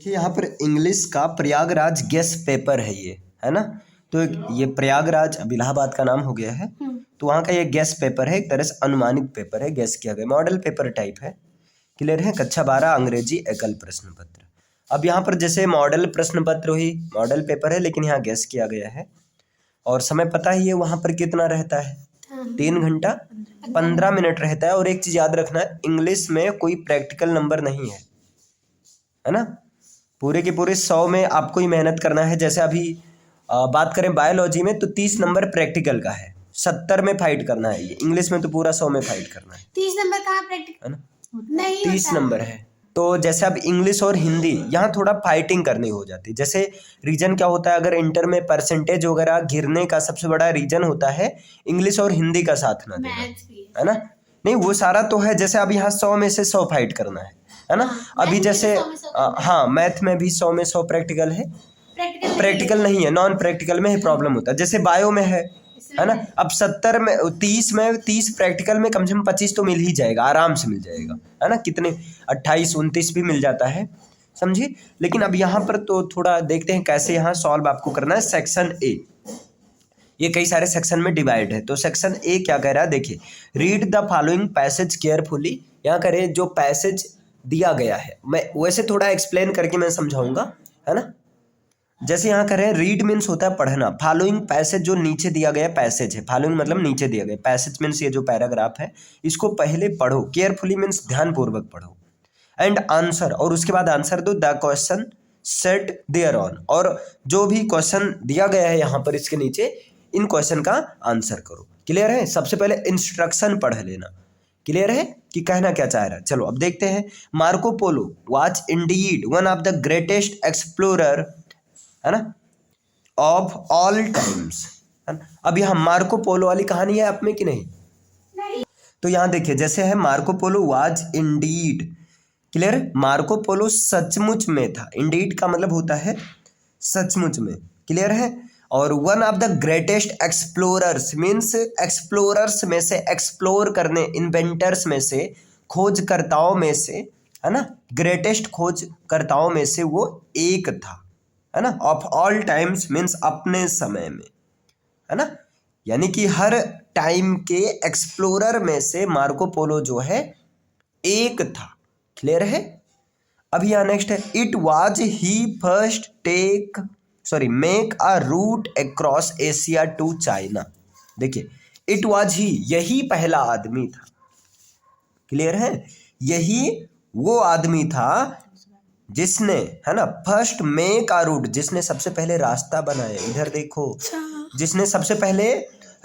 देखिए यहाँ पर इंग्लिश का प्रयागराज गेस पेपर है ये, है ना। तो ये प्रयागराज अब इलाहाबाद का नाम हो गया है। तो वहाँ का ये गेस पेपर है, एक तरह से अनुमानित पेपर है, गेस किया गया, मॉडल पेपर टाइप है। क्लियर है। कक्षा 12 अंग्रेजी एकल प्रश्न पत्र। अब यहाँ पर जैसे मॉडल प्रश्न पत्र हुई, मॉडल पेपर है लेकिन यहाँ गेस किया गया है। और समय पता ही है वहाँ पर कितना रहता है, 3 घंटा 15 मिनट रहता है। और एक चीज़ याद रखना, इंग्लिश में कोई प्रैक्टिकल नंबर नहीं है ना। पूरे के पूरे 100 में आपको ही मेहनत करना है। जैसे अभी बात करें बायोलॉजी में तो 30 नंबर प्रैक्टिकल का है, 70 में फाइट करना है। ये इंग्लिश में तो पूरा 100 में फाइट करना है। 30 नंबर कहाँ प्रैक्टिकल है ना, नहीं 30 नंबर है। तो जैसे अब इंग्लिश और हिंदी यहाँ थोड़ा फाइटिंग करनी हो जाती है। जैसे रीजन क्या होता है, अगर इंटर में परसेंटेज वगैरह गिरने का सबसे बड़ा रीजन होता है इंग्लिश और हिंदी का साथ ना देना, है ना। नहीं वो सारा तो है, जैसे अब यहाँ 100 में से 100 फाइट करना है ना। अभी जैसे हाँ मैथ में भी 100 में 100 प्रैक्टिकल है, प्रैक्टिकल नहीं है, नॉन प्रैक्टिकल में ही प्रॉब्लम होता है। जैसे बायो में है ना। अब 70 में 30 में 30 प्रैक्टिकल में कम से कम 25 तो मिल ही जाएगा, आराम से मिल जाएगा, है ना। कितने 28 29 भी मिल जाता है, समझिए। लेकिन अब यहाँ पर तो थोड़ा देखते हैं कैसे यहाँ सॉल्व आपको करना है। सेक्शन ए, ये कई सारे सेक्शन में डिवाइड है। तो सेक्शन ए क्या कह रहा है, देखिए, read the following passage carefully. यहाँ करें जो पैसेज दिया गया है, मैं वैसे थोड़ा एक्सप्लेन करके मैं समझाऊंगा, है ना। जैसे यहाँ करें रीड मीन्स होता है पढ़ना, फॉलोइंग पैसेज जो नीचे दिया गया पैसेज है, फॉलोइंग मतलब नीचे दिया गया, पैसेज मीन्स ये जो पैराग्राफ है इसको पहले पढ़ो, केयरफुली मीन्स ध्यानपूर्वक पढ़ो, एंड आंसर, और उसके बाद आंसर दो the question set there on, और जो भी क्वेश्चन दिया गया है यहाँ पर इसके नीचे इन क्वेश्चन का आंसर करो। क्लियर है। सबसे पहले इंस्ट्रक्शन पढ़ लेना। क्लियर है कि कहना क्या चाह रहा है। चलो अब देखते हैं। Marco Polo was Indeed one of the greatest explorer, है ना, ऑफ ऑल टाइम्स, है ना। अब यहाँ मार्को पोलो वाली कहानी है आप में कि नहीं, तो यहाँ देखिए जैसे है Marco Polo was Indeed. Clear. Marco Polo सचमुच में था, इंडीड का मतलब होता है सचमुच में। क्लियर है। और one of the greatest explorers means explorers में से, एक्सप्लोर करने, इन्वेंटर्स में से, खोजकर्ताओं में से, है ना, ग्रेटेस्ट खोजकर्ताओं में से वो एक था, है ना। ऑफ ऑल टाइम्स मीन्स अपने समय में, है ना, यानी कि हर टाइम के एक्सप्लोरर में से मार्को पोलो जो है एक था। क्लियर है। अब यहाँ नेक्स्ट है, it was he first make a route across Asia to China. देखिए इट वाज ही, यही पहला आदमी था। क्लियर है। यही वो आदमी था जिसने, है ना, फर्स्ट मेक अ रूट, जिसने सबसे पहले रास्ता बनाया, इधर देखो, जिसने सबसे पहले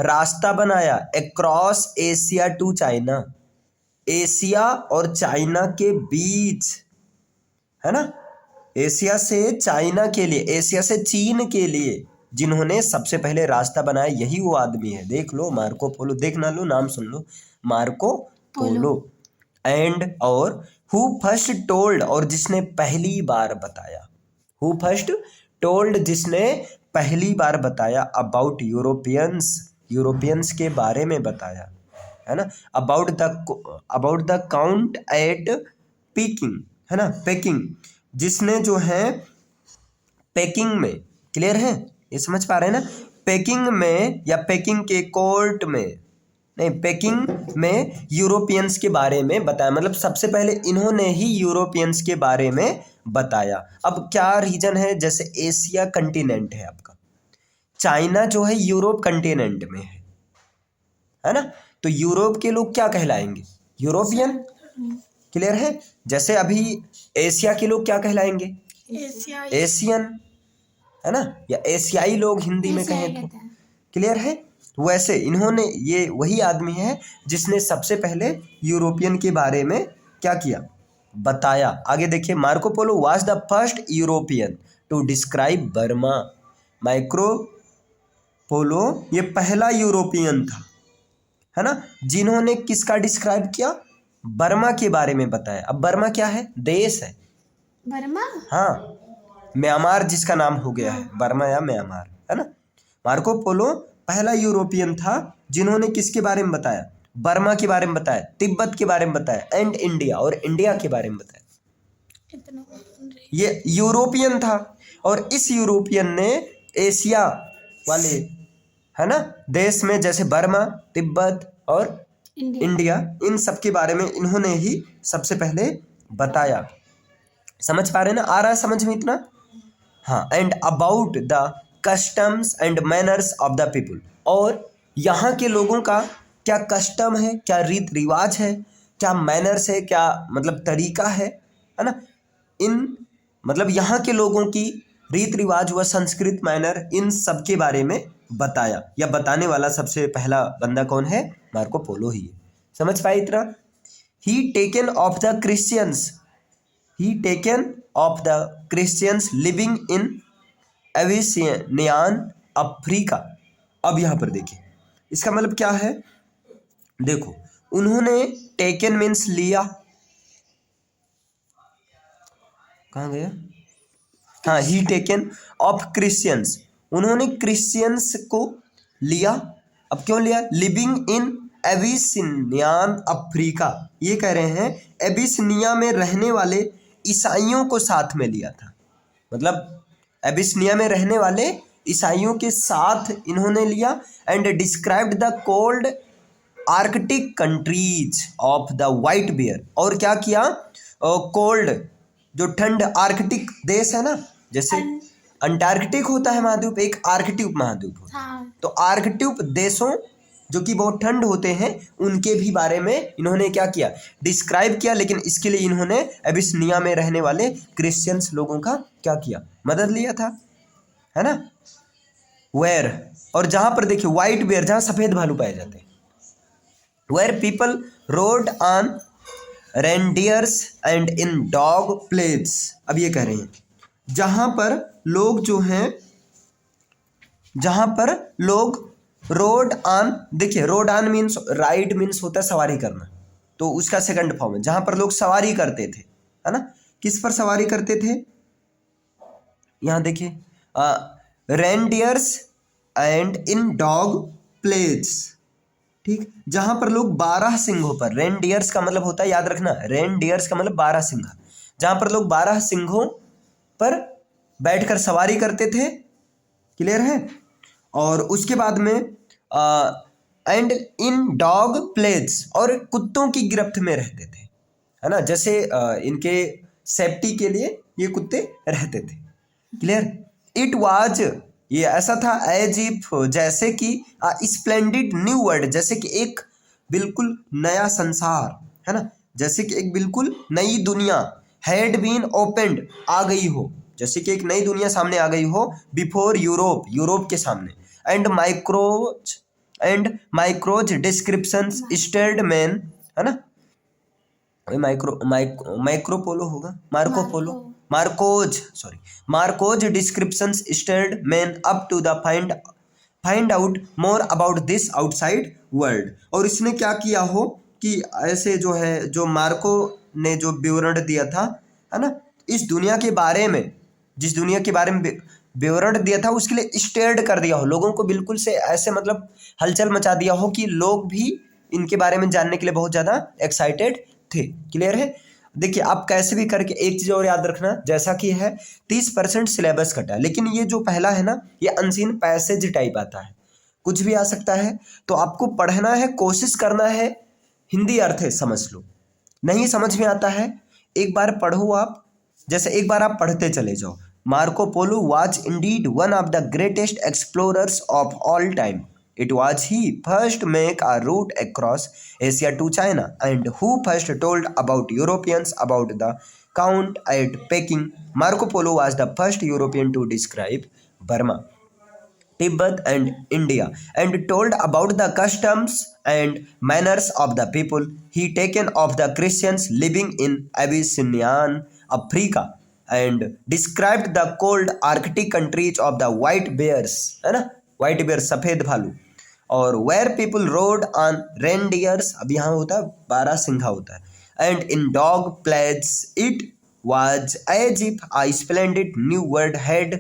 रास्ता बनाया across Asia to China, Asia और चाइना के बीच, है ना, एशिया से चाइना के लिए, एशिया से चीन के लिए जिन्होंने सबसे पहले रास्ता बनाया यही वो आदमी है। देख लो मार्को पोलो, देखना लो, नाम सुन लो, मार्को पोलो। एंड और हु फर्स्ट टोल्ड, और जिसने पहली बार बताया, हु फर्स्ट टोल्ड, जिसने पहली बार बताया, अबाउट यूरोपियंस, यूरोपियंस के बारे में बताया, है ना, about the count at Peking, है ना, पेकिंग, जिसने जो है पेकिंग में, क्लियर है, ये समझ पा रहे हैं ना, पेकिंग में या पेकिंग के कोर्ट में, नहीं, पेकिंग में यूरोपियंस के बारे में बताया, मतलब सबसे पहले इन्होंने ही यूरोपियंस के बारे में बताया। अब क्या रीजन है, जैसे एशिया कंटिनेंट है आपका, चाइना जो है यूरोप कंटिनेंट में है ना, तो यूरोप के लोग क्या कहलाएंगे, यूरोपियन। क्लियर है। जैसे अभी एशिया के लोग क्या कहलाएंगे, एशियन, है ना, या एशियाई लोग हिंदी में कहें तो। क्लियर है। वैसे इन्होंने, ये वही आदमी है जिसने सबसे पहले यूरोपियन के बारे में क्या किया, बताया। आगे देखिए, Marco Polo was the first European to describe Burma. Marco Polo ये पहला यूरोपियन था, है ना, जिन्होंने किसका डिस्क्राइब किया, बर्मा के बारे में बताया। अब बर्मा क्या है, देश है, बर्मा, हाँ, म्यांमार जिसका नाम हो गया है, बर्मा या म्यांमार, है ना। मार्को पोलो पहला यूरोपियन था जिन्होंने किसके बारे में बताया, बर्मा के बारे में बताया, तिब्बत के बारे में बताया, एंड इंडिया, और इंडिया के बारे में बताया। ये यूरोपियन था, और इस यूरोपियन ने एशिया वाले, है ना, देश में जैसे बर्मा, तिब्बत और इंडिया। इंडिया, इन सब के बारे में इन्होंने ही सबसे पहले बताया। समझ पा रहे ना, आ रहा है समझ में इतना? हाँ, and about the customs and manners of the people, और यहाँ के लोगों का क्या कस्टम है, क्या रीत रिवाज है, क्या मैनर्स है, क्या मतलब तरीका है ना, इन मतलब यहाँ के लोगों की रीत रिवाज व संस्कृत मैनर, इन सब के बारे में बताया। या बताने वाला सबसे पहला बंदा कौन है? मार्को पोलो ही है। समझ पाए इतना? He taken of the Christians, he taken of the Christians living in Abyssinian Africa. अब यहाँ पर देखिए इसका मतलब क्या है, देखो उन्होंने टेकन मीन्स लिया, कहाँ गया, हाँ, ही टेकन ऑफ क्रिश्चियंस, उन्होंने क्रिश्चियंस को लिया। अब क्यों लिया? लिविंग इन एविसिनियान अफ्रीका, ये कह रहे हैं एबिसिनिया में रहने वाले ईसाइयों को साथ में लिया था, मतलब एबिसिनिया में रहने वाले ईसाइयों के साथ इन्होंने लिया। And described the cold Arctic countries of the white bear, और क्या किया, कोल्ड जो ठंड, आर्कटिक देश है ना, जैसे अंटार्कटिक होता है महाद्वीप, एक आर्कटिक महाद्वीप होता है, हाँ। तो आर्कटिक देशों जो कि बहुत ठंड होते हैं उनके भी बारे में इन्होंने क्या किया, डिस्क्राइब किया। लेकिन इसके लिए इन्होंने एबिसिनिया में रहने वाले क्रिश्चियंस लोगों का क्या किया, मदद लिया था, है ना। वेयर, और जहाँ पर देखिए वाइट बेयर, जहाँ सफ़ेद भालू पाए जाते हैं, where people rode on reindeers and in dog plates. अब ये कह रहे हैं जहाँ पर लोग जो हैं, जहाँ पर लोग रोड ऑन, देखिए road on means ride means होता है सवारी करना, तो उसका सेकंड फॉर्म है, जहाँ पर लोग सवारी करते थे, है ना। किस पर सवारी करते थे? यहाँ देखिए reindeers and in dog plates, ठीक, जहाँ पर लोग 12 सिंहों पर, रेंडियर्स का मतलब होता है, याद रखना, रेंडियर्स का मतलब 12 सिंह, जहाँ पर लोग 12 सिंहों पर बैठकर सवारी करते थे, क्लियर है। और उसके बाद में एंड इन डॉग प्लेट्स, और कुत्तों की गिरफ्त में रहते थे, है ना, जैसे इनके सेफ्टी के लिए ये कुत्ते रहते थे, क्लियर। इट वाज, ये ऐसा था, एज इफ, जैसे कि स्प्लेंडिड न्यू वर्ल्ड, जैसे कि एक बिल्कुल नया संसार, है ना, जैसे कि एक बिल्कुल नई दुनिया, हैड बीन ओपेंड, आ गई हो, जैसे कि एक नई दुनिया सामने आ गई हो, बिफोर यूरोप, यूरोप के सामने। And Marco's descriptions stated man, है ना, माइक्रोपोलो होगा, Marco's descriptions stated man up to the find out more about this outside world. और इसने क्या किया हो कि ऐसे जो है, जो मार्को ने जो विवरण दिया था, है ना, इस दुनिया के बारे में, जिस दुनिया के बारे में विवरण दिया था, उसके लिए स्टेड कर दिया हो, लोगों को बिल्कुल से ऐसे मतलब हलचल मचा दिया हो कि लोग भी इनके बारे में जानने के लिए बहुत ज़्यादा एक्साइटेड थे, क्लियर है। देखिए आप कैसे भी करके एक चीज़ और याद रखना, जैसा कि है 30% सिलेबस कटा है, लेकिन ये जो पहला है ना, ये अनसीन पैसेज टाइप आता है, कुछ भी आ सकता है, तो आपको पढ़ना है, कोशिश करना है, हिंदी अर्थ है समझ लो, नहीं समझ में आता है एक बार पढ़ो आप, जैसे एक बार आप पढ़ते चले जाओ। Marco Polo was Indeed one of the greatest explorers of all time. It was he first make a route across Asia to China, and who first told about Europeans about the count at Peking. Marco Polo was the first European to describe Burma, Tibet and India, and told about the customs and manners of the people. He taken of the Christians living in Abyssinian Africa, and described the cold Arctic countries of the white bears, है ना, white bears सफ़ेद भालू, और where people rode on reindeers, अब यहाँ होता है 12 सिंघा होता है, and in dog plates. It was as if a splendid new world had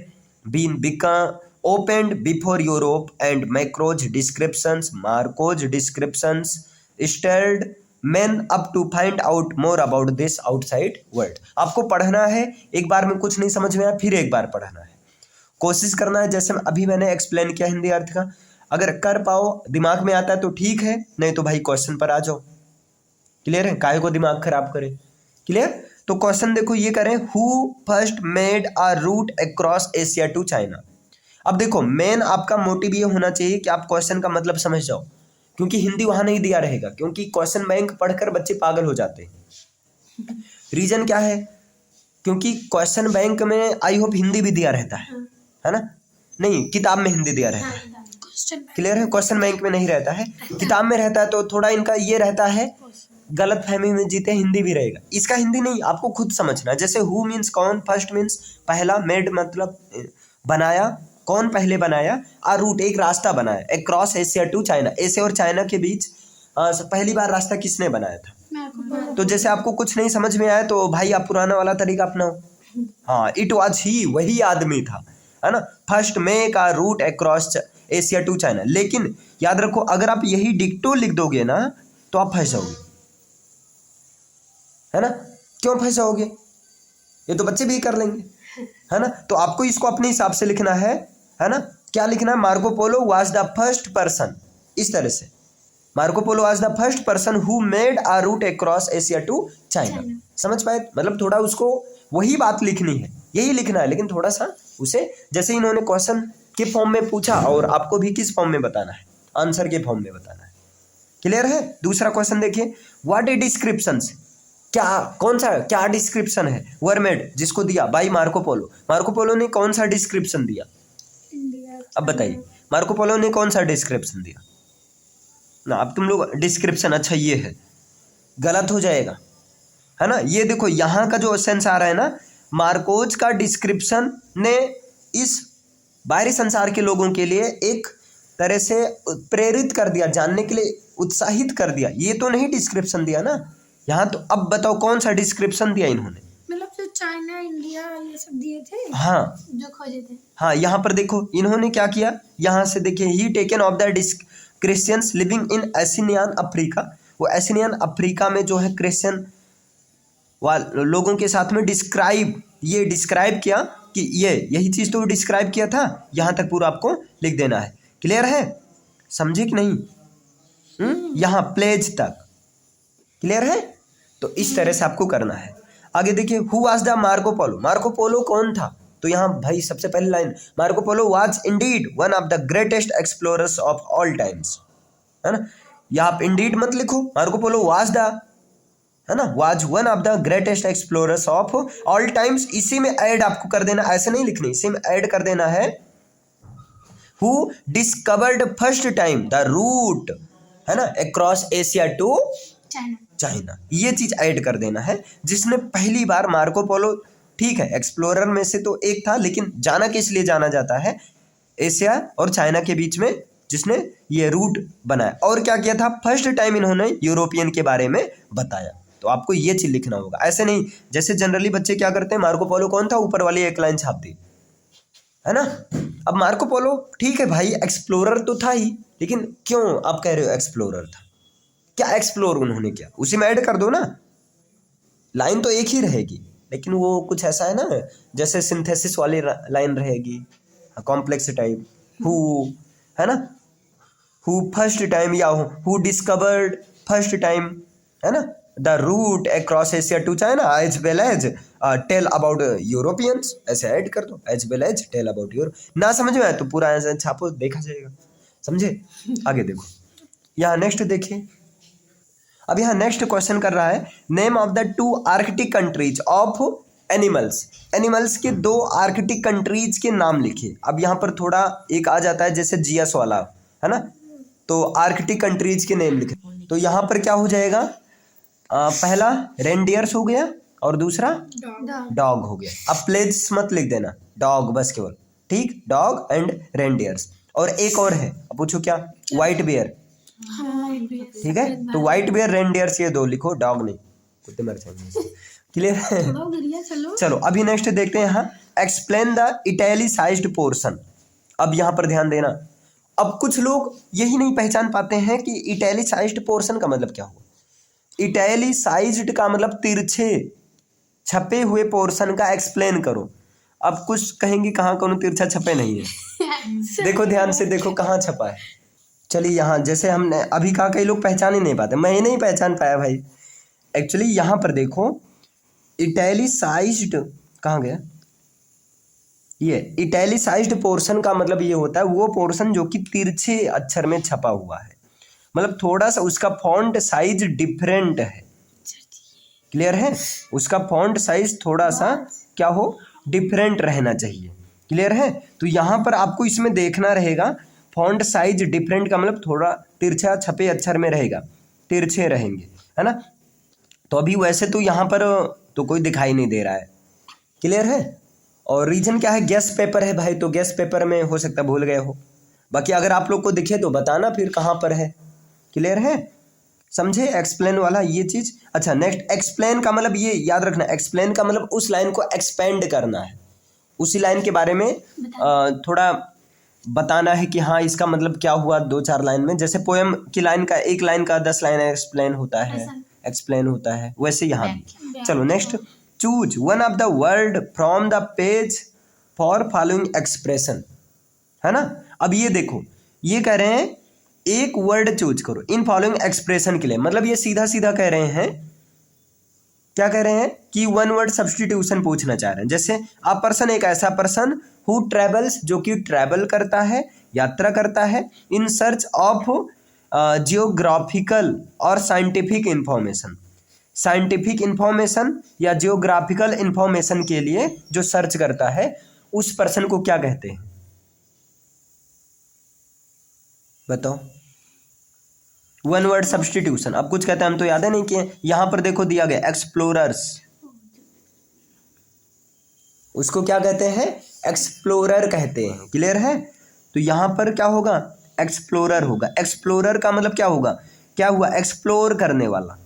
been become opened before Europe, and Marco's descriptions stated man up to find out more about this outside world. आपको पढ़ना है, एक बार में कुछ नहीं समझ में आया फिर एक बार पढ़ना है, कोशिश करना है जैसे अभी मैंने एक्सप्लेन किया हिंदी अर्थ का। अगर कर पाओ, दिमाग में आता है तो ठीक है, नहीं तो भाई क्वेश्चन पर आ जाओ। क्लियर है, काहे को दिमाग खराब करें। क्लियर, तो क्वेश्चन देखो ये करें, who first made a route across Asia to China. अब देखो मेन आपका मोटिव ये होना चाहिए कि आप क्वेश्चन का मतलब समझ जाओ, क्योंकि हिंदी वहां नहीं दिया रहेगा, क्योंकि क्वेश्चन बैंक पढ़कर बच्चे पागल हो जाते हैं। रीजन क्या है, क्योंकि क्वेश्चन बैंक में आई होप हिंदी भी दिया रहता है ना, नहीं किताब में हिंदी दिया रहता है। क्लियर है, क्वेश्चन बैंक में नहीं रहता है, किताब में रहता है, तो थोड़ा इनका ये रहता है गलत फहमी में जीते, हिंदी भी रहेगा। इसका हिंदी नहीं, आपको खुद समझना। जैसे हु मीन्स कौन, फर्स्ट मीन्स पहला, मेड मतलब बनाया, कौन पहले बनाया, आ रूट एक रास्ता बनाया, across Asia to China, Asia और चाइना के बीच पहली बार रास्ता किसने बनाया था। तो जैसे आपको कुछ नहीं समझ में आया तो भाई आप पुराना वाला तरीका अपनाओ। हाँ, इट वाज ही, वही आदमी था, है ना, first make a route across Asia to China. लेकिन याद रखो, अगर आप यही डिक्टो लिख दोगे ना तो आप फंस जाओगे, है ना। क्यों फंस जाओगे, ये तो बच्चे भी कर लेंगे, है ना। तो आपको इसको अपने हिसाब से लिखना है ना। क्या लिखना है, Marco Polo was the first person, इस तरह से, Marco Polo was the first person who made a route across Asia to China. समझ पाए, मतलब थोड़ा उसको वही बात लिखनी है, यही लिखना है, लेकिन थोड़ा सा उसे, जैसे इन्होंने क्वेश्चन के फॉर्म में पूछा और आपको भी किस फॉर्म में बताना है, आंसर के फॉर्म में बताना है। क्लियर है। दूसरा क्वेश्चन देखिए, व्हाट इज डिस्क्रिप्शंस, क्या, कौन सा, क्या डिस्क्रिप्शन है, वर मेड, जिसको दिया by Marco Polo. Marco Polo ने कौन सा डिस्क्रिप्शन दिया, अब बताइए, मार्को पोलो ने कौन सा डिस्क्रिप्शन दिया ना। अब तुम लोग डिस्क्रिप्शन, अच्छा ये है, गलत हो जाएगा, है ना। ये देखो यहाँ का जो सेंस आ रहा है ना, मार्कोज का डिस्क्रिप्शन ने इस बाहरी संसार के लोगों के लिए एक तरह से प्रेरित कर दिया, जानने के लिए उत्साहित कर दिया। ये तो नहीं डिस्क्रिप्शन दिया ना यहाँ। तो अब बताओ कौन सा डिस्क्रिप्शन दिया इन्होंने, मतलब जो चाइना इंडिया ये सब दिए थे, हाँ जो खोजे थे। हाँ, यहाँ पर देखो इन्होंने क्या किया, यहाँ से देखिए, he taken of the Christians living in Asian Africa. वो एशियन अफ्रीका में जो है क्रिश्चियन लोगों के साथ में डिस्क्राइब किया कि यही चीज़ तो डिस्क्राइब किया था। यहाँ तक पूरा आपको लिख देना है। क्लियर है, समझे कि नहीं। यहाँ प्लेज तक क्लियर है। तो इस तरह से आपको करना है। आगे देखिए, who was the Marco Polo, Marco Polo कौन था। तो यहाँ भाई सबसे पहली line, Marco Polo was Indeed one of the greatest explorers of all times, है ना। यहाँ आप इंडीड मत लिखो, मार्को पोलो वाज द, है ना, was one of the greatest explorers of all times. इसी में ऐड आपको कर देना, ऐसे नहीं लिखनी, इसी में ऐड कर देना है, who discovered first time the route, है ना, अक्रॉस एशिया टू चाइना। ये चीज ऐड कर देना है, जिसने पहली बार, मार्को पोलो ठीक है एक्सप्लोरर में से तो एक था, लेकिन जाना किस लिए जाना जाता है, एशिया और चाइना के बीच में जिसने ये रूट बनाया। और क्या किया था, फर्स्ट टाइम इन्होंने यूरोपियन के बारे में बताया। तो आपको ये चीज लिखना होगा, ऐसे नहीं जैसे जनरली बच्चे क्या करते हैं, मार्को पोलो कौन था, ऊपर वाली एक लाइन छाप दी, है ना। अब मार्को पोलो ठीक है भाई एक्सप्लोरर तो था ही, लेकिन क्यों आप कह रहे हो एक्सप्लोरर था, क्या एक्सप्लोर उन्होंने किया, उसी में ऐड कर दो ना। लाइन तो एक ही रहेगी, लेकिन वो कुछ ऐसा है ना, जैसे सिंथेसिस वाली लाइन रहेगी, कॉम्प्लेक्स टाइप, हु, है ना, हु फर्स्ट टाइम, या हु डिस्कवर्ड फर्स्ट टाइम, है ना, the route across Asia to China, as well as tell about Europeans, ऐसे ऐड कर दो, as well as tell about Europe. ना समझ में आए तो पूरा ऐसे छापो, देखा जाएगा, समझे। आगे देखो, यहाँ नेक्स्ट देखिए, अब यहाँ नेक्स्ट क्वेश्चन कर रहा है, name of the two Arctic countries of animals. Animals के दो आर्कटिक कंट्रीज के नाम लिखिए। अब यहाँ पर थोड़ा एक आ जाता है जैसे जीएस वाला, है ना, तो आर्कटिक कंट्रीज के नेम लिखे। तो यहाँ पर क्या हो जाएगा, पहला रेनडियर्स हो गया और दूसरा डॉग हो गया। अब प्लेज मत लिख देना, डॉग बस केवल, ठीक, डॉग एंड रेनडियर्स। और एक और है, अब पूछो क्या, व्हाइट बियर, ठीक है। तो व्हाइट बियर, रेनडियर्स, ये दो लिखो, डॉग नहीं, कुत्ते मर जाएंगे। क्लियर है। चलो अभी नेक्स्ट देखते हैं यहाँ, एक्सप्लेन द इटैलिसाइज्ड पोर्शन। अब यहाँ पर ध्यान देना, अब कुछ लोग यही नहीं पहचान पाते हैं कि इटैलिसाइज्ड पोर्शन का मतलब क्या हुआ। इटैलिसाइज्ड का मतलब तिरछे छपे हुए पोर्शन का एक्सप्लेन करो। अब कुछ कहेंगे कहाँ कौन तिरछा छपे नहीं है। देखो ध्यान से देखो कहाँ छपा है। चलिए यहाँ जैसे हमने अभी कहा, कई लोग पहचान ही नहीं पाते, मैं ही नहीं पहचान पाया भाई। एक्चुअली यहाँ पर देखो इटैलिसाइज्ड कहाँ गया, ये इटैलिसाइज्ड पोर्शन का मतलब ये होता है वो पोर्शन जो कि तिरछे अक्षर में छपा हुआ है, मतलब थोड़ा सा उसका फॉन्ट साइज डिफरेंट है। क्लियर है, उसका फॉन्ट साइज थोड़ा सा क्या हो, डिफरेंट रहना चाहिए। क्लियर है, तो यहाँ पर आपको इसमें देखना रहेगा फॉन्ट साइज डिफरेंट का मतलब थोड़ा तिरछा छपे अक्षर में रहेगा, तिरछे रहेंगे, है ना। तो अभी वैसे तो यहाँ पर तो कोई दिखाई नहीं दे रहा है। क्लियर है, और रीजन क्या है, गेस पेपर है भाई, तो गेस पेपर में हो सकता है भूल गए हो। बाकी अगर आप लोग को दिखे तो बताना फिर कहाँ पर है। क्लियर है, समझे एक्सप्लेन वाला ये चीज़। अच्छा नेक्स्ट, एक्सप्लेन का मतलब ये याद रखना, एक्सप्लेन का मतलब उस लाइन को एक्सपेंड करना है, उसी लाइन के बारे में थोड़ा बताना है कि हाँ इसका मतलब क्या हुआ 2-4 लाइन में। जैसे पोएम की लाइन का, एक लाइन का 10 लाइन एक्सप्लेन होता है, एक्सप्लेन होता है, वैसे यहाँ भी। चलो next, choose one of the word from the page for following expression, है ना। अब ये देखो, ये कह रहे हैं एक वर्ड चूज करो इन फॉलोइंग एक्सप्रेशन के लिए, मतलब ये सीधा सीधा कह रहे हैं, क्या कह रहे हैं कि वन वर्ड सब्स्टिट्यूशन पूछना चाह रहे हैं। जैसे अ पर्सन, एक ऐसा पर्सन हु ट्रेवल्स, जो कि ट्रैवल करता है, यात्रा करता है, इन सर्च ऑफ जियोग्राफिकल और साइंटिफिक इंफॉर्मेशन, साइंटिफिक इंफॉर्मेशन या जियोग्राफिकल इंफॉर्मेशन के लिए जो सर्च करता है उस पर्सन को क्या कहते हैं, बताओ। वन वर्ड सब्स्टिट्यूशन, अब कुछ कहते हैं हम तो याद है नहीं किए, यहां पर देखो दिया गया एक्सप्लोरर्स, उसको क्या कहते हैं, एक्सप्लोरर कहते हैं। क्लियर है, तो यहां पर क्या होगा, एक्सप्लोरर होगा। एक्सप्लोरर का मतलब क्या होगा, क्या हुआ, एक्सप्लोर करने वाला।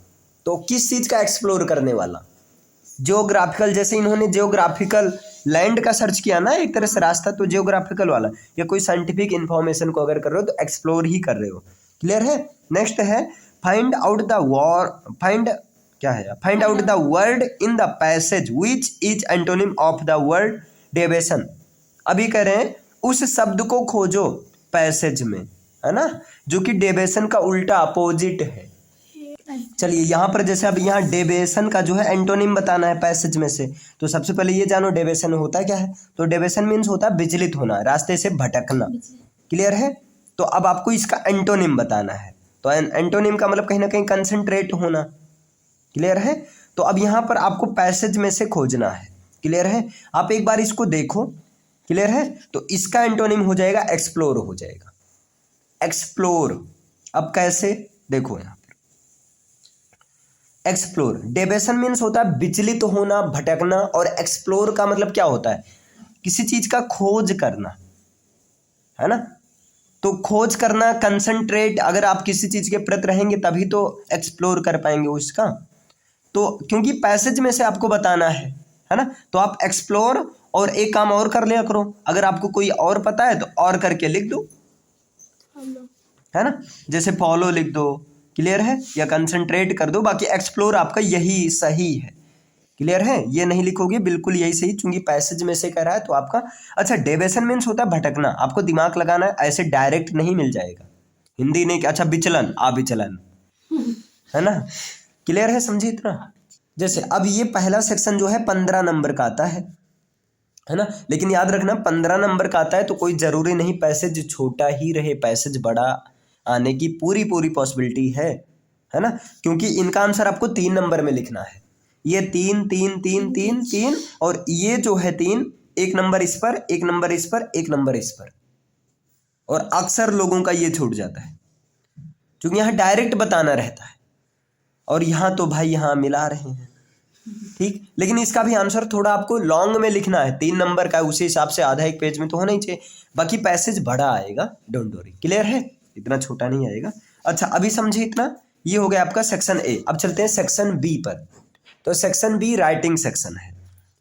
तो किस चीज का एक्सप्लोर करने वाला, जियोग्राफिकल, जैसे इन्होंने जियोग्राफिकल लैंड का सर्च किया ना एक तरह से रास्ता, तो जियोग्राफिकल वाला, या कोई साइंटिफिक इंफॉर्मेशन को अगर कर रहे हो तो एक्सप्लोर ही कर रहे हो। क्लियर है, नेक्स्ट है फाइंड आउट द फाइंड क्या है, find out the word in the passage which is antonym of the word deviation. अभी कह रहे हैं उस शब्द को खोजो पैसेज में, है ना, जो कि डेविएशन का उल्टा अपोजिट है। चलिए यहाँ पर जैसे अब यहाँ डेविएशन का जो है एंटोनिम बताना है पैसेज में से, तो सबसे पहले ये जानो डेविएशन होता क्या है। तो डेविएशन मीन्स होता है विचलित होना, रास्ते से भटकना। क्लियर है, तो अब आपको इसका एंटोनिम बताना है, तो एंटोनिम का मतलब कहीं ना कहीं कंसंट्रेट होना। क्लियर है, तो अब यहाँ पर आपको पैसेज में से खोजना है। क्लियर है, आप एक बार इसको देखो। क्लियर है, तो इसका एंटोनिम हो जाएगा एक्सप्लोर, हो जाएगा एक्सप्लोर। अब कैसे, देखो यहाँ एक्सप्लोर, डेविएशन मीन्स होता है विचलित होना, भटकना, और एक्सप्लोर का मतलब क्या होता है, किसी चीज का खोज करना, है ना। तो खोज करना, कंसंट्रेट, अगर आप किसी चीज के प्रति रहेंगे तभी तो एक्सप्लोर कर पाएंगे उसका। तो क्योंकि पैसेज में से आपको बताना है ना, तो आप एक्सप्लोर और एक काम और कर लिया करो, अगर आपको कोई और पता है तो और करके लिख दो, है ना, जैसे फॉलो लिख दो। क्लियर है, या कंसंट्रेट कर दो, बाकी एक्सप्लोर आपका यही सही है। क्लियर है, ये नहीं लिखोगे बिल्कुल यही सही, चूंकि पैसेज में से कह रहा है तो आपका। अच्छा डेविएशन मीन्स होता है भटकना, आपको दिमाग लगाना है, ऐसे डायरेक्ट नहीं मिल जाएगा, हिंदी नहीं। अच्छा विचलन, विचलन, है ना। क्लियर है, समझे इतना। जैसे अब ये पहला सेक्शन जो है 15 नंबर का आता है ना, लेकिन याद रखना 15 नंबर का आता है तो कोई जरूरी नहीं पैसेज छोटा ही रहे, पैसेज बड़ा आने की पूरी पॉसिबिलिटी है ना, क्योंकि इनका आंसर आपको 3 नंबर में लिखना है। ये 3 3 3 3 3 और ये जो है 3, 1 नंबर इस पर, 1 नंबर इस पर, 1 नंबर इस पर, और अक्सर लोगों का ये छूट जाता है क्योंकि यहाँ डायरेक्ट बताना रहता है, और यहाँ तो भाई यहाँ मिला रहे हैं। ठीक, लेकिन इसका भी आंसर थोड़ा आपको लॉन्ग में लिखना है, 3 नंबर का, उसी हिसाब से आधा एक पेज में तो होना ही चाहिए, बाकी पैसेज बड़ा आएगा, डोंट वरी। क्लियर है, इतना छोटा नहीं आएगा। अच्छा अभी समझे इतना, ये हो गया आपका सेक्शन ए। अब चलते हैं सेक्शन बी पर। तो सेक्शन बी राइटिंग सेक्शन है।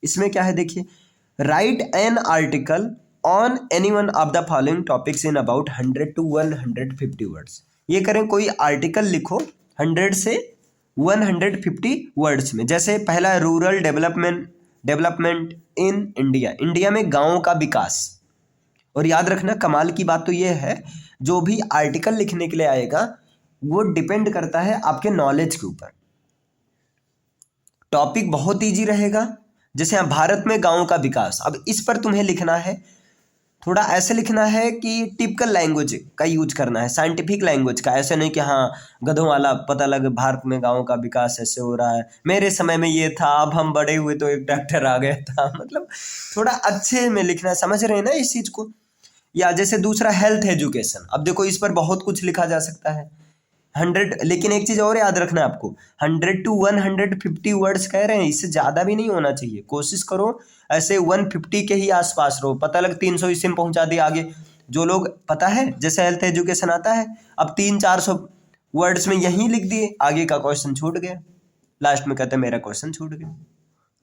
इसमें क्या है देखिए, right an article on any one of the following topics in about 100 to 150 words. ये करें कोई आर्टिकल लिखो 100 से 150 वर्ड्स में। जैसे पहला rural development in India, India में गाँव का विकास। और याद रखना कमाल की बात तो ये है, जो भी आर्टिकल लिखने के लिए आएगा वो डिपेंड करता है आपके नॉलेज के ऊपर। टॉपिक बहुत इजी रहेगा। जैसे यहाँ भारत में गाँव का विकास, अब इस पर तुम्हें लिखना है, थोड़ा ऐसे लिखना है कि टिपिकल लैंग्वेज का यूज करना है, साइंटिफिक लैंग्वेज का। ऐसे नहीं कि हाँ गधों वाला पता लगे भारत में गाँव का विकास ऐसे हो रहा है, मेरे समय में ये था, अब हम बड़े हुए तो एक ट्रैक्टर आ गया था। मतलब थोड़ा अच्छे में लिखना है, समझ रहे हैं ना इस चीज़ को। या जैसे दूसरा हेल्थ एजुकेशन, अब देखो इस पर बहुत कुछ लिखा जा सकता है 100, लेकिन एक चीज़ और याद रखना है आपको, 100 to 150 वर्ड्स कह रहे हैं, इससे ज़्यादा भी नहीं होना चाहिए। कोशिश करो ऐसे 150 के ही आसपास रहो, पता लग 300 इसी में पहुंचा दिया आगे। जो लोग पता है जैसे हेल्थ एजुकेशन आता है, अब 300-400 वर्ड्स में यहीं लिख दिए, आगे का क्वेश्चन छूट गया, लास्ट में कहते हैं मेरा क्वेश्चन छूट गया।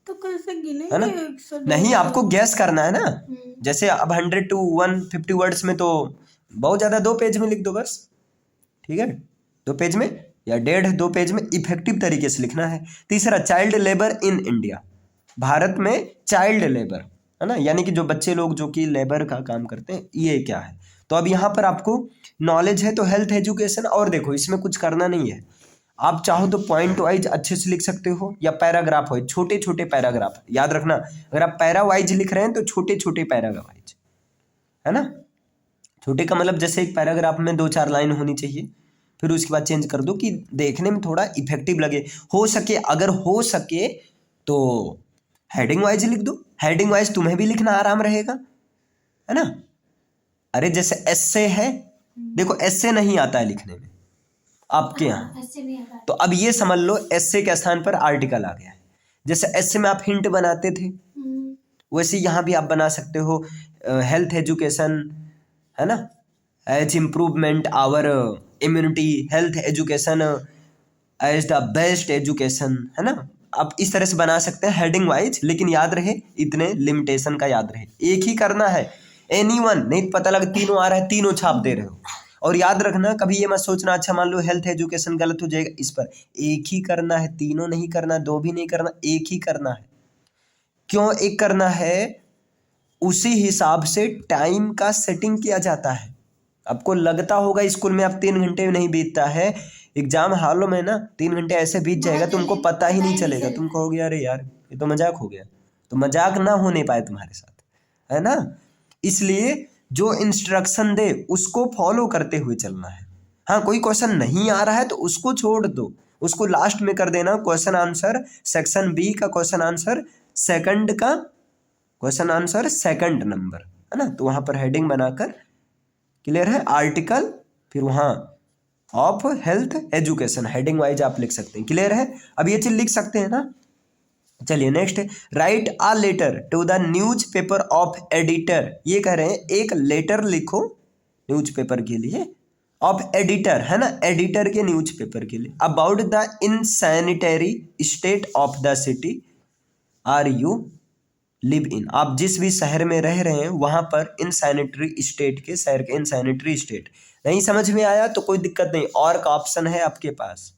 तो कैसे गिनेंगे? है ना? 100 नहीं, आपको गैस करना है ना। जैसे अब 100 to 150 वर्ड्स में तो बहुत ज़्यादा 2 पेज में लिख दो बस, ठीक है, 2 पेज में या 1.5-2 पेज में इफेक्टिव तरीके से लिखना है। तीसरा child labour in India, Bharat में चाइल्ड लेबर है ना, यानी कि जो बच्चे लोग जो कि लेबर का काम करते हैं, ये क्या है। तो अब यहाँ पर आपको नॉलेज है तो हेल्थ एजुकेशन, और देखो इसमें कुछ करना नहीं है, आप चाहो तो पॉइंट वाइज अच्छे से लिख सकते हो या पैराग्राफ वाइज, छोटे छोटे पैराग्राफ। याद रखना अगर आप पैरा वाइज लिख रहे हैं तो छोटे छोटे पैराग्राफ वाइज, है ना। छोटे का मतलब जैसे एक पैराग्राफ में 2-4 लाइन होनी चाहिए, फिर उसके बाद चेंज कर दो कि देखने में थोड़ा इफेक्टिव लगे। हो सके, अगर हो सके तो हेडिंग वाइज लिख दो, हेडिंग वाइज तुम्हें भी लिखना आराम रहेगा, है ना। अरे जैसे एस्से है, देखो एस्से नहीं आता है लिखने में आपके यहाँ, ऐसे नहीं आता। तो अब ये समझ लो एस्से के स्थान पर आर्टिकल आ गया है। जैसे एस्से में आप हिंट बनाते थे, वैसे यहाँ भी आप बना सकते हो हेल्थ एजुकेशन, है ना, as improvement our immunity, health education as the best education, है ना। आप इस तरह से बना सकते हैं हेडिंग वाइज, लेकिन याद रहे इतने लिमिटेशन का याद रहे, एक ही करना है, एनीवन नहीं पता लगा तीनों आ रहा है तीनों छाप दे रहे हो। और याद रखना कभी ये मत सोचना अच्छा मान लो हेल्थ एजुकेशन गलत हो जाएगा, इस पर एक ही करना है, तीनों नहीं करना, 2 भी नहीं करना, एक ही करना है। क्यों एक करना है? उसी हिसाब से टाइम का सेटिंग किया जाता है। आपको लगता होगा स्कूल में आप 3 घंटे नहीं बीतता है, एग्जाम हॉलों में ना 3 घंटे ऐसे बीत जाएगा तुमको पता ही नहीं चलेगा, तुम कहोगे अरे यार ये तो मजाक हो गया। तो मजाक ना होने पाए तुम्हारे साथ, है ना। इसलिए जो इंस्ट्रक्शन दे उसको फॉलो करते हुए चलना है। हाँ कोई क्वेश्चन नहीं आ रहा है तो उसको छोड़ दो, उसको लास्ट में कर देना, क्वेश्चन आंसर सेक्शन बी का क्वेश्चन आंसर सेकंड का क्वेश्चन आंसर सेकंड नंबर, है ना। तो वहाँ पर हेडिंग बनाकर क्लियर है, आर्टिकल फिर वहाँ of health education heading wise आप लिख सकते हैं, क्लियर है। अब ये चीज लिख सकते हैं ना। चलिए next, write a letter to the newspaper of editor, ये कह रहे हैं एक लेटर लिखो न्यूज पेपर के लिए, ऑफ एडिटर है ना, एडिटर के न्यूज पेपर के लिए, about the insanitary state of the city are you live in, आप जिस भी शहर में रह रहे हैं वहां पर इनसैनिटरी स्टेट के, शहर के इनसैनिटरी स्टेट। नहीं समझ में आया तो कोई दिक्कत नहीं, और का ऑप्शन है आपके पास।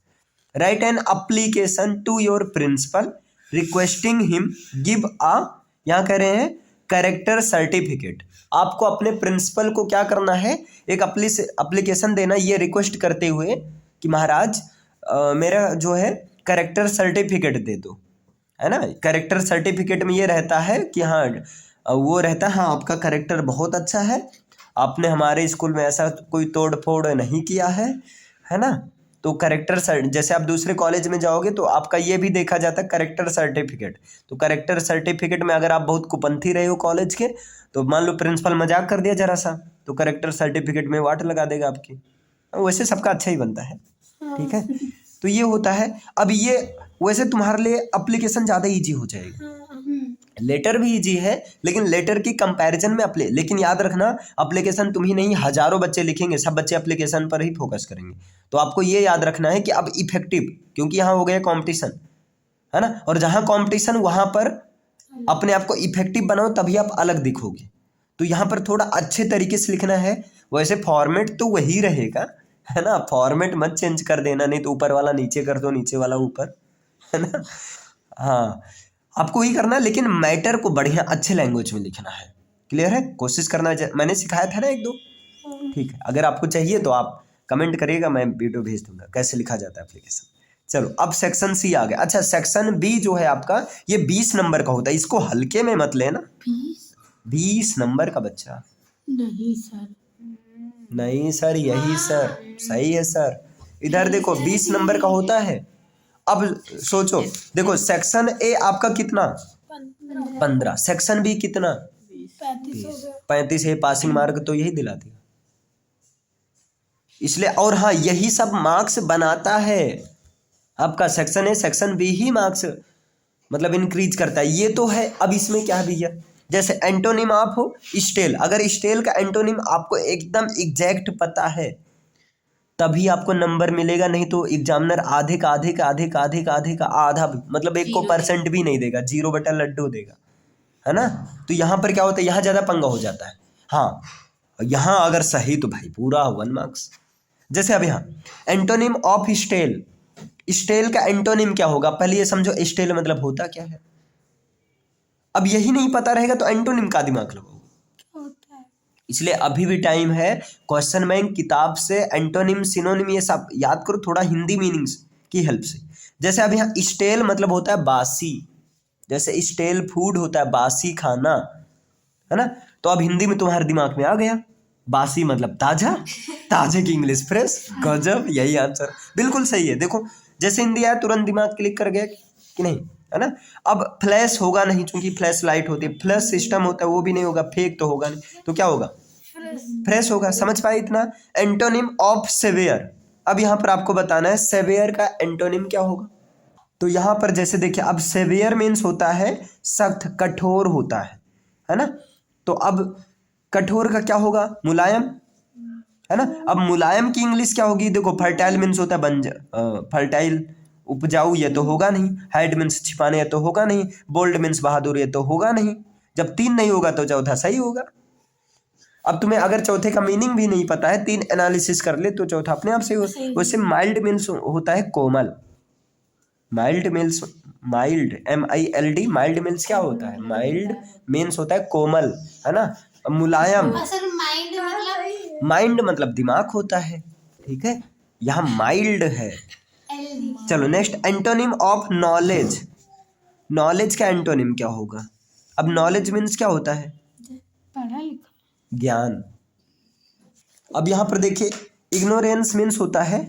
Write an application to your principal requesting him give a, यहाँ कह रहे हैं कैरेक्टर सर्टिफिकेट, आपको अपने प्रिंसिपल को क्या करना है, एक अप्लीकेशन देना, ये रिक्वेस्ट करते हुए कि महाराज मेरा जो है कैरेक्टर सर्टिफिकेट दे दो, है ना। कैरेक्टर सर्टिफिकेट में ये रहता है कि हाँ वो रहता है हाँ आपका कैरेक्टर बहुत अच्छा है, आपने हमारे स्कूल में ऐसा कोई तोड़ फोड़ नहीं किया है ना। तो कैरेक्टर जैसे आप दूसरे कॉलेज में जाओगे तो आपका ये भी देखा जाता है कैरेक्टर सर्टिफिकेट। तो कैरेक्टर सर्टिफिकेट में अगर आप बहुत कुपंथी रहे हो कॉलेज के, तो मान लो प्रिंसिपल मजाक कर दिया जरा सा, तो कैरेक्टर सर्टिफिकेट में वाट लगा देगा आपकी। वैसे सबका अच्छा ही बनता है, ठीक है। तो ये होता है। अब ये वैसे तुम्हारे लिए अप्लीकेशन ज़्यादा इजी हो जाएगा, लेटर भी इजी है लेकिन लेटर की कंपैरिजन में लेकिन याद रखना एप्लीकेशन तुम ही नहीं हजारों बच्चे लिखेंगे, सब बच्चे एप्लीकेशन पर ही फोकस करेंगे। तो आपको ये याद रखना है कि अब इफेक्टिव, क्योंकि यहाँ हो गया कंपटीशन, है ना, और जहाँ कंपटीशन वहाँ पर अपने आप को इफेक्टिव बनाओ तभी आप अलग दिखोगे। तो यहाँ पर थोड़ा अच्छे तरीके से लिखना है, वैसे फॉर्मेट तो वही रहेगा है ना, फॉर्मेट मत चेंज कर देना, नहीं तो ऊपर वाला नीचे कर दो, नीचे वाला ऊपर, है ना। हाँ, आपको वही करना है, लेकिन मैटर को बढ़िया अच्छे लैंग्वेज में लिखना है। क्लियर है? कोशिश करना, मैंने सिखाया था ना एक दो, ठीक है। अगर आपको चाहिए तो आप कमेंट करिएगा, मैं वीडियो भेज दूंगा कैसे लिखा जाता है एप्लीकेशन। चलो, अब सेक्शन सी आ गया। अच्छा, सेक्शन बी जो है आपका, ये 20 नंबर का होता है, इसको हल्के में मत लेना। 20 नंबर का बच्चा। नहीं सर। नहीं सर, यही सर, सही है सर। इधर देखो 20 नंबर का होता है। अब सोचो, देखो सेक्शन ए आपका कितना, 15, सेक्शन बी कितना, 35 है। पासिंग मार्क तो यही दिला दिया, इसलिए। और हाँ, यही सब मार्क्स बनाता है आपका सेक्शन ए, सेक्शन बी ही मार्क्स मतलब इंक्रीज करता है, ये तो है। अब इसमें क्या है भैया, जैसे एंटोनिम आप हो स्टेल, अगर स्टेल का एंटोनिम आपको एकदम एग्जैक्ट पता है तभी आपको नंबर मिलेगा, नहीं तो एग्जामिनर आधे का आधे का आधे का आधे का आधे का आधा भी, मतलब 1% भी नहीं देगा, 0 बटा लड्डू देगा, है ना। तो यहाँ पर क्या होता है, यहाँ ज़्यादा पंगा हो जाता है। हाँ, यहाँ अगर सही तो भाई पूरा 1 मार्क्स। जैसे अब यहाँ एंटोनिम ऑफ स्टेल, स्टेल का एंटोनिम क्या होगा, पहले ये समझो स्टेल मतलब होता क्या है। अब यही नहीं पता रहेगा तो एंटोनिम का दिमाग लगाओ, होता है। इसलिए अभी भी टाइम है। क्वेश्चन बैंक किताब से एंटोनिम सिनोनिम ये सब याद करो, थोड़ा हिंदी मीनिंग्स की हेल्प से। जैसे अब यहाँ स्टेल मतलब होता है बासी, जैसे स्टेल फूड होता है बासी खाना, है ना। तो अब हिंदी में तुम्हारे दिमाग में आ गया, बासी मतलब ताजा, ताजे की इंग्लिश फ्रेश। गजब, यही आंसर बिल्कुल सही है। देखो जैसे हिंदी आया तुरंत दिमाग क्लिक कर गया कि नहीं, है ना। अब फ्लैश होगा नहीं, क्योंकि फ्लैश लाइट होती है, फ्लैश सिस्टम होता है वो भी नहीं होगा, फेक तो होगा नहीं, तो क्या होगा, फ्रेश होगा। समझ पाए इतना। एंटोनिम ऑफ सेवियर, अब यहाँ पर आपको बताना है सेवियर का एंटोनिम क्या होगा। तो यहाँ पर जैसे देखिए, अब सेवियर मीन्स होता है सख्त, कठोर होता है ना। तो अब कठोर का क्या होगा, मुलायम, है ना। अब मुलायम की इंग्लिश क्या होगी, देखो फर्टाइल मीन्स होता है बंजर, फर्टाइल उपजाऊ, ये तो होगा नहीं। हाइड मीन्स छिपाने, ये तो होगा नहीं। बोल्ड मीन्स बहादुर, ये तो होगा नहीं। जब 3 नहीं होगा तो चौथा सही होगा। अब तुम्हें अगर चौथे का मीनिंग भी नहीं पता है, 3 एनालिसिस कर ले तो चौथा अपने आप सही हो। वैसे माइल्ड मीन्स होता है कोमल, mild means, mild MILD, mild means क्या होता है, माइल्ड मीन्स होता है कोमल, है ना। मुलायम, माइंड मतलब दिमाग होता है, ठीक है, यहाँ माइल्ड है। चलो next, antonym of knowledge, knowledge का एंटोनिम क्या होगा। अब नॉलेज मीन्स क्या होता है, पढ़ा लिखा, ज्ञान। अब यहाँ पर देखिए, इग्नोरेंस मीन्स होता है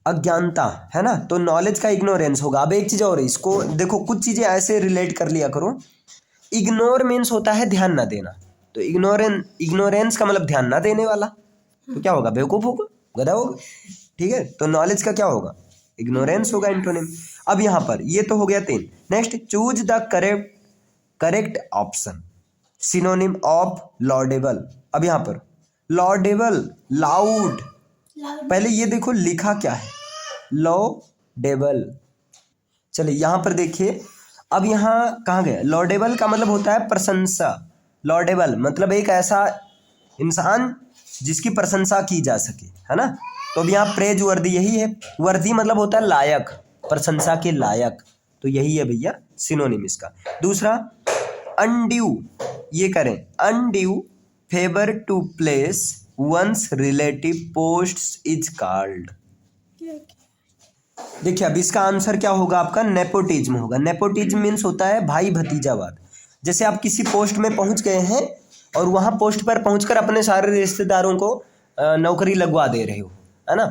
अज्ञानता, है ना। तो नॉलेज का इग्नोरेंस होगा। अब एक चीज़ और, इसको देखो कुछ चीज़ें ऐसे रिलेट कर लिया करो। इग्नोर मीन्स होता है ध्यान ना देना, तो इग्नोरेंस का मतलब ध्यान ना देने वाला, तो क्या होगा, बेवकूफ़ होगा, गधा होगा, ठीक है। तो नॉलेज का क्या होगा, इग्नोरेंस होगा एंटोनिम। अब यहाँ पर ये तो हो गया 3। Next, choose the correct option, synonym of laudable. अब यहाँ पर लॉडेबल, लाउड, पहले ये देखो लिखा क्या है, लॉडेबल। चलिए यहाँ पर देखिए, अब यहाँ कहाँ गया, लॉडेबल का मतलब होता है प्रशंसा। लॉडेबल मतलब एक ऐसा इंसान जिसकी प्रशंसा की जा सके, है ना। तो अब यहाँ प्रेज वर्दी यही है, वर्दी मतलब होता है लायक, प्रशंसा के लायक, तो यही है भैया सिनोनिम इसका। दूसरा, अनड्यू, ये करें, undue favour to place one's relative posts is called. देखिए अब इसका आंसर क्या होगा आपका, नेपोटिज्म होगा। नेपोटिज्म मीन्स होता है भाई भतीजावाद। जैसे आप किसी पोस्ट में पहुंच गए हैं और वहां पोस्ट पर पहुंचकर अपने सारे रिश्तेदारों को नौकरी लगवा दे रहे हो, है ना।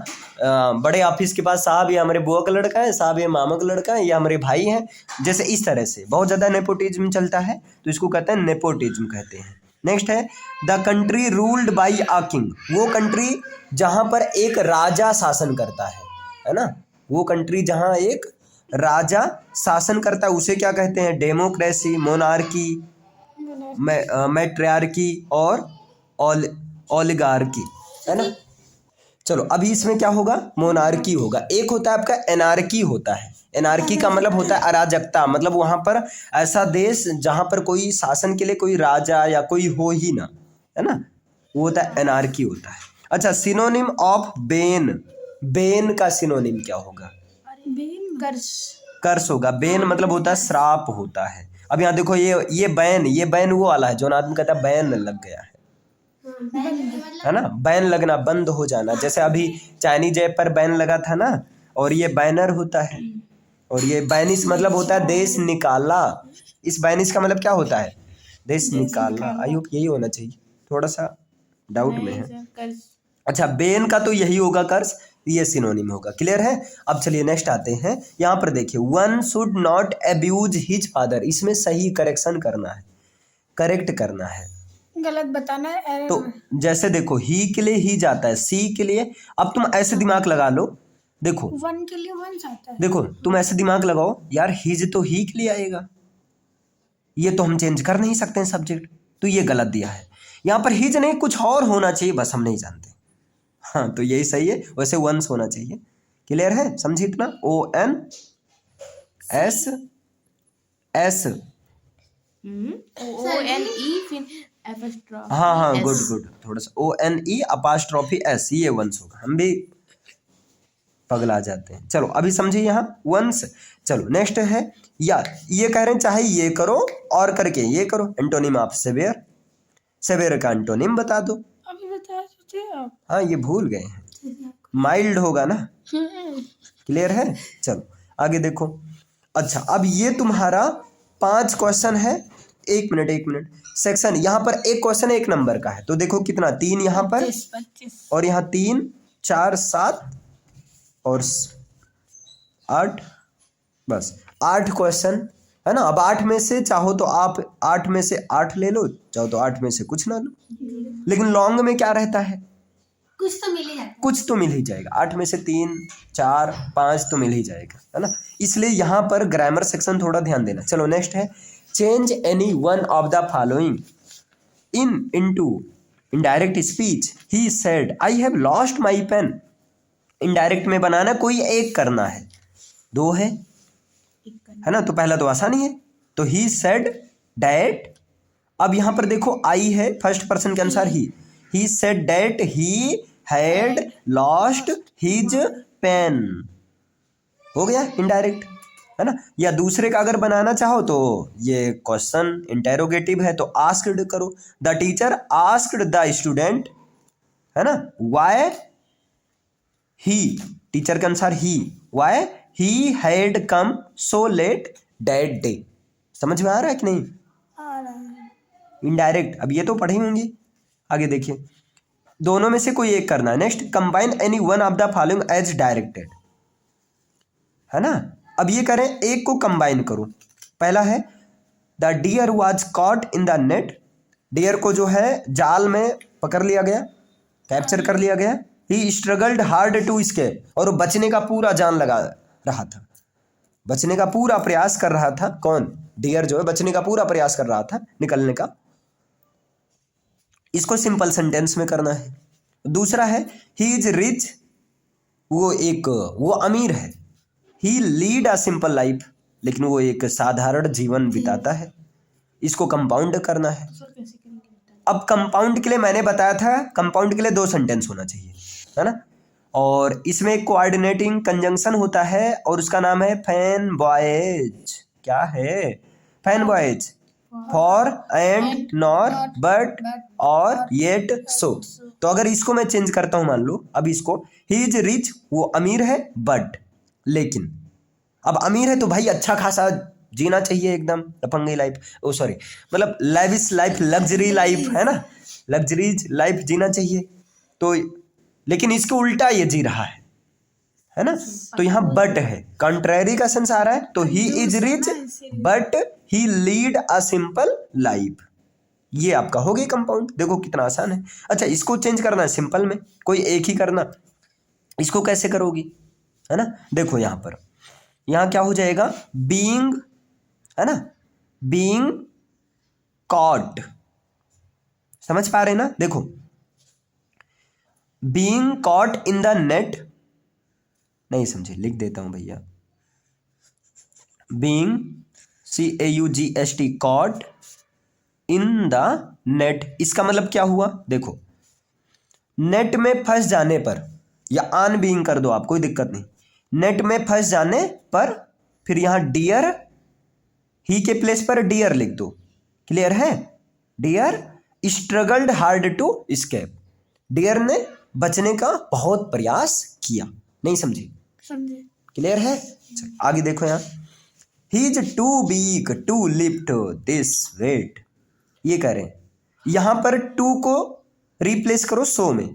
बड़े ऑफिस के पास, साहब ये हमारे बुआ का लड़का है, साहब ये मामा का लड़का है, ये हमारे भाई हैं, जैसे इस तरह से बहुत ज़्यादा नेपोटिज्म चलता है, तो इसको कहते हैं नेपोटिज्म कहते हैं। नेक्स्ट है, the country ruled by a king, वो कंट्री जहाँ पर एक राजा शासन करता है ना। वो कंट्री जहाँ एक राजा शासन करता है उसे क्या कहते हैं, डेमोक्रेसी, मोनार्की, मैट्रियार्की और ओलिगार्की, है ना। चलो अभी इसमें क्या होगा, मोनार्की होगा। एक होता है आपका एनार्की होता है, एनार्की का मतलब होता है अराजकता, मतलब वहाँ पर ऐसा देश जहाँ पर कोई शासन के लिए कोई राजा या कोई हो ही ना, है ना, वो होता है एनार्की होता है। अच्छा, सिनोनिम ऑफ बेन, बेन का सिनोनिम क्या होगा? बेन कर्स। कर्स होगा। बेन मतलब होता है श्राप होता है। अब यहाँ देखो ये बैन, ये बैन वो वाला है जो आदमी कहता है बैन लग गया है ना, बैन लगना, बंद हो जाना। जैसे अभी चाइनीज ऐप पर बैन लगा था ना, और ये बैनर होता है, और ये बैनिश मतलब होता है देश निकाला। इस बैनिश का मतलब क्या होता है? देश निकाला। आई होप यही होना चाहिए, थोड़ा सा डाउट में है। अच्छा, बेन का तो यही होगा कर्स, ये सिनोनिम होगा। क्लियर है? अब चलिए नेक्स्ट आते हैं। यहाँ पर देखिए, one should not abuse his father, इसमें सही करेक्शन करना है, करेक्ट करना है, गलत बताना है। तो जैसे देखो ही के लिए ही जाता है, सी के लिए, अब तुम ऐसे दिमाग लगा लो, देखो वन के लिए वन आता है। देखो तुम ऐसे दिमाग लगाओ यार, हिज तो ही के लिए आएगा, ये तो हम चेंज कर नहीं सकते हैं सब्जेक्ट, तो ये गलत दिया है। यहाँ पर हिज नहीं, कुछ और होना चाहिए, बस हम नहीं जानते। हाँ, तो यही सही है, वैसे वंस होना चाहिए। क्लियर है? समझिए इतना। ON S S, हाँ हाँ, गुड गुड, थोड़ा सा ONE अपास्ट्रॉफी S, ये वंस होगा। हम भी पगला जाते हैं। चलो अभी समझिए यहाँ वंस। चलो नेक्स्ट है, या ये कह रहे हैं चाहे ये करो और करके ये करो। एंटोनिम ऑफ सेवियर, सेवियर का एंटोनिम बता दो। अभी बता सकते आप? हाँ, ये भूल गए हैं, माइल्ड होगा ना। क्लियर है? चलो आगे देखो। अच्छा, अब ये तुम्हारा 5 क्वेश्चन है। एक मिनट, सेक्शन यहाँ पर एक क्वेश्चन 1 नंबर का है, तो देखो कितना, 3 यहाँ पर 25 और यहाँ 3 4 7 और 8, बस 8 क्वेश्चन है ना। अब 8 में से चाहो तो आप 8 में से 8 ले लो, चाहो तो 8 में से कुछ ना लो, लेकिन लॉन्ग में क्या रहता है, कुछ तो मिल ही जाता है। कुछ तो मिल ही जाएगा। 8 में से 3 4 5 तो मिल ही जाएगा, है ना। इसलिए यहाँ पर ग्रामर सेक्शन थोड़ा ध्यान देना। चलो नेक्स्ट है, change any one of the following into indirect speech. He said I have lost my pen. Indirect में बनाना, कोई एक करना है, 2 है ना, तो पहला तो आसान ही है, तो ही सेड डैट। अब यहाँ पर देखो आई है, फर्स्ट पर्सन के अनुसार he said that he had lost his pen, हो गया इनडायरेक्ट, है ना। या दूसरे का अगर बनाना चाहो तो ये क्वेश्चन इंटेरोगेटिव है, तो आस्क्ड करो। The teacher asked the student, है ना, वाई ही, टीचर के अनुसार ही, why he had come so late that day. समझ में आ रहा है कि नहीं? आ रहा है। इनडायरेक्ट, अब ये तो पढ़े होंगे। आगे देखिए, दोनों में से कोई एक करना है। Next, combine any one of the following as directed, है ना। अब ये करें, एक को कंबाइन करो। पहला है the deer was caught in the net, deer को जो है जाल में पकड़ लिया गया, कैप्चर कर लिया गया। ही स्ट्रगल्ड हार्ड टू एस्केप, और वो बचने का पूरा जान लगा रहा था, बचने का पूरा प्रयास कर रहा था। कौन? डियर जो है बचने का पूरा प्रयास कर रहा था, निकलने का। इसको सिंपल सेंटेंस में करना है। दूसरा है ही इज रिच, वो अमीर है। ही लीड अ सिंपल लाइफ, लेकिन वो एक साधारण जीवन बिताता है। इसको कंपाउंड करना है। अब कंपाउंड के लिए मैंने बताया था, कंपाउंड के लिए 2 सेंटेंस होना चाहिए, है ना। और इसमें एक कोऑर्डिनेटिंग कंजंक्शन होता है, और उसका नाम है फैन बॉयज। क्या है? Fan boys, for and nor but और येट सो। तो अगर इसको मैं चेंज करता हूं, मान लो अब इसको, ही इज रिच, वो अमीर है, बट, लेकिन। अब अमीर है तो भाई अच्छा खासा जीना चाहिए, एकदम लफंगी लाइफ, ओ सॉरी, मतलब लैविश लाइफ, लग्जरी लाइफ, है ना, लग्जरीज लाइफ जीना चाहिए। तो लेकिन इसके उल्टा ये जी रहा है ना। तो यहाँ बट है, कंट्रेरी का सेंस आ रहा है, तो he is rich but he lead a simple life. ये आपका हो गया कंपाउंड। देखो कितना आसान है। अच्छा, इसको चेंज करना है सिंपल में, कोई एक ही करना। इसको कैसे करोगी, है ना। देखो यहाँ पर, यहाँ क्या हो जाएगा, बीइंग, है ना, बीइंग कॉट। समझ पा रहे हैं ना? देखो, being cot in the net, नहीं समझे, लिख देता हूं भैया। Being CAUGST cot in the net, इसका मतलब क्या हुआ? देखो, नेट में फंस जाने पर, या ऑन बीइंग कर दो आप, कोई दिक्कत नहीं। नेट में फंस जाने पर, फिर यहां डियर, ही के प्लेस पर डियर लिख दो। क्लियर है? Deer struggled hard to escape, deer ने बचने का बहुत प्रयास किया। नहीं समझे? समझे। क्लियर है? चल, आगे देखो यहाँ, he is too weak to lift this weight, ये कह रहे हैं। यहां पर टू को रिप्लेस करो सो में,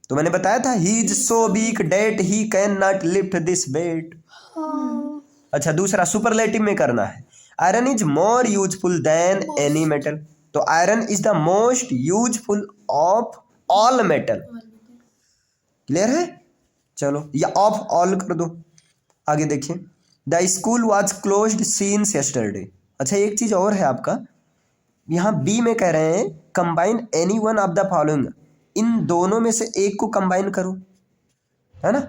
तो मैंने बताया था he is so weak that he can not lift this weight. अच्छा, दूसरा सुपरलेटिव में करना है, iron is more useful than any metal, तो iron is the most useful of all metal. Clear है? चलो, या ऑफ ऑल कर दो। आगे देखिए, the school was closed since yesterday. अच्छा, एक चीज और है आपका, यहाँ बी में कह रहे हैं combine any one of the following, इन दोनों में से एक को कंबाइन करो, है ना।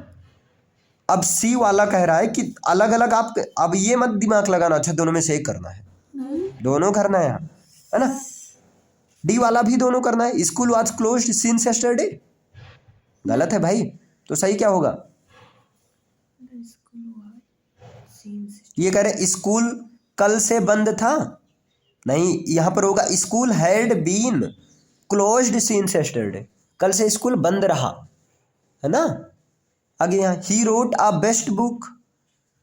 अब सी वाला कह रहा है कि अलग अलग आप, अब ये मत दिमाग लगाना अच्छा दोनों में से एक करना है, दोनों करना है यहाँ, है ना। डी वाला भी दोनों करना है, school was closed since yesterday, गलत है भाई, तो सही क्या होगा? ये कह रहे स्कूल कल से बंद था, नहीं, यहां पर होगा school had been closed since yesterday, कल से स्कूल बंद रहा, है ना। आगे यहाँ he wrote a best book,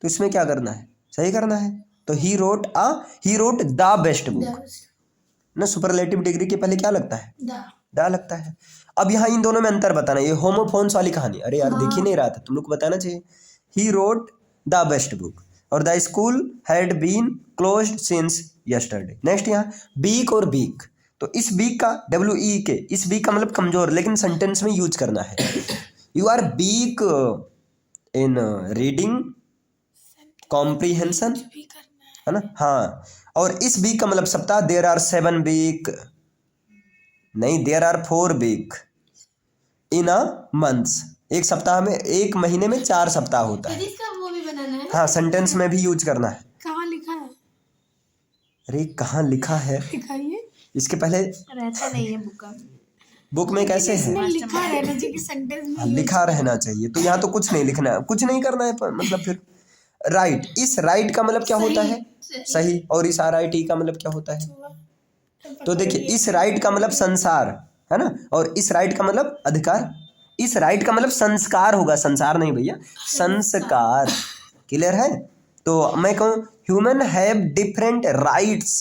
तो इसमें क्या करना है? सही करना है, तो he wrote the best book ना, सुपरलेटिव डिग्री के पहले क्या लगता है? द लगता है। अब यहाँ इन दोनों में अंतर बताना, ये होमोफोन्स वाली कहानी, अरे यार देख ही नहीं रहा था, तुम लोग को बताना चाहिए। He wrote the best book और the school had been closed since yesterday. Next यहाँ बीक और बीक, तो इस बीक का WEK, इस बीक का मतलब कमजोर, लेकिन सेंटेंस में यूज करना है। You are weak in reading comprehension, है ना। हाँ, और इस वीक का मतलब सप्ताह, देयर आर 7 वीक, नहीं there are 4 week in a months, एक सप्ताह में, एक महीने में 4 सप्ताह होता है। इसका वो भी बनाना है। हाँ, सेंटेंस में भी यूज करना है। कहाँ लिखा है? अरे कहाँ लिखा है? दिखाइए। इसके पहले रहता नहीं है बुक में कैसे है? लिखा रहना चाहिए सेंटेंस में। हाँ, लिखा रहना चाहिए, तो यहाँ तो कुछ नहीं लिखना है, कुछ नहीं करना है, मतलब फिर राइट, इस राइट का मतलब क्या होता है? सही, और इस RIT का मतलब क्या होता है? तो देखिए, इस राइट का मतलब संसार, है ना, और इस राइट का मतलब अधिकार, इस राइट का मतलब संस्कार होगा, संसार नहीं भैया, संस्कार। क्लियर है? तो मैं कहूँ human have different rights,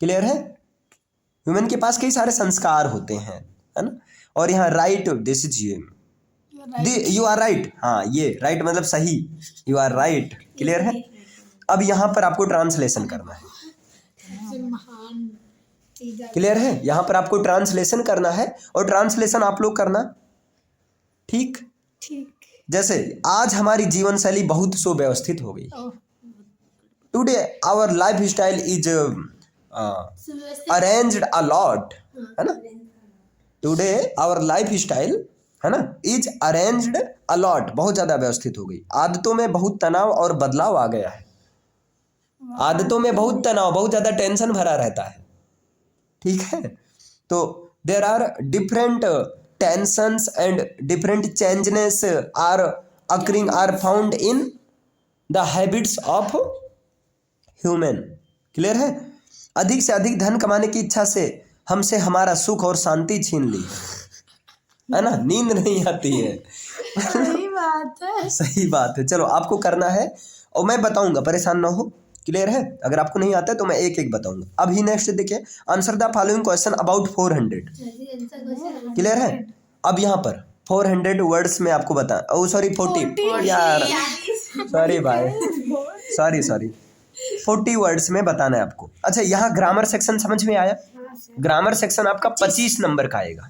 clear है, ह्यूमन के पास कई सारे संस्कार होते हैं, है ना। और यहाँ right, this is you are right, हाँ, ये राइट मतलब सही, यू आर राइट। क्लियर है? अब यहाँ पर आपको ट्रांसलेशन करना है, क्लियर है, यहाँ पर आपको ट्रांसलेशन करना है, और ट्रांसलेशन आप लोग करना, ठीक। जैसे आज हमारी जीवन शैली बहुत सुव्यवस्थित हो गई, today our life style is arranged a lot, है ना, टुडे आवर लाइफ स्टाइल, है ना, इज अरेंज्ड अ लॉट, बहुत ज़्यादा व्यवस्थित हो गई, आदतों में बहुत तनाव और बदलाव आ गया है, आदतों में बहुत तनाव, बहुत ज़्यादा टेंशन भरा रहता है, ठीक है। तो there are different tensions and different changes are occurring, are found in the habits of human. Clear है? अधिक से अधिक धन कमाने की इच्छा से हमसे हमारा सुख और शांति छीन ली, है ना, नींद नहीं आती है। सही बात है। सही बात है। चलो, आपको करना है और मैं बताऊंगा, परेशान ना हो। क्लियर है? अगर आपको नहीं आता है तो मैं एक एक बताऊंगा। अभी नेक्स्ट देखिए, answer the following question about 400। Clear है? अब यहाँ पर 400 वर्ड्स में आपको बता, ओ सॉरी 40 यार, सॉरी भाई, सॉरी 40 वर्ड्स में बताना है आपको। अच्छा, यहाँ ग्रामर सेक्शन समझ में आया? ग्रामर सेक्शन आपका 25 नंबर का आएगा।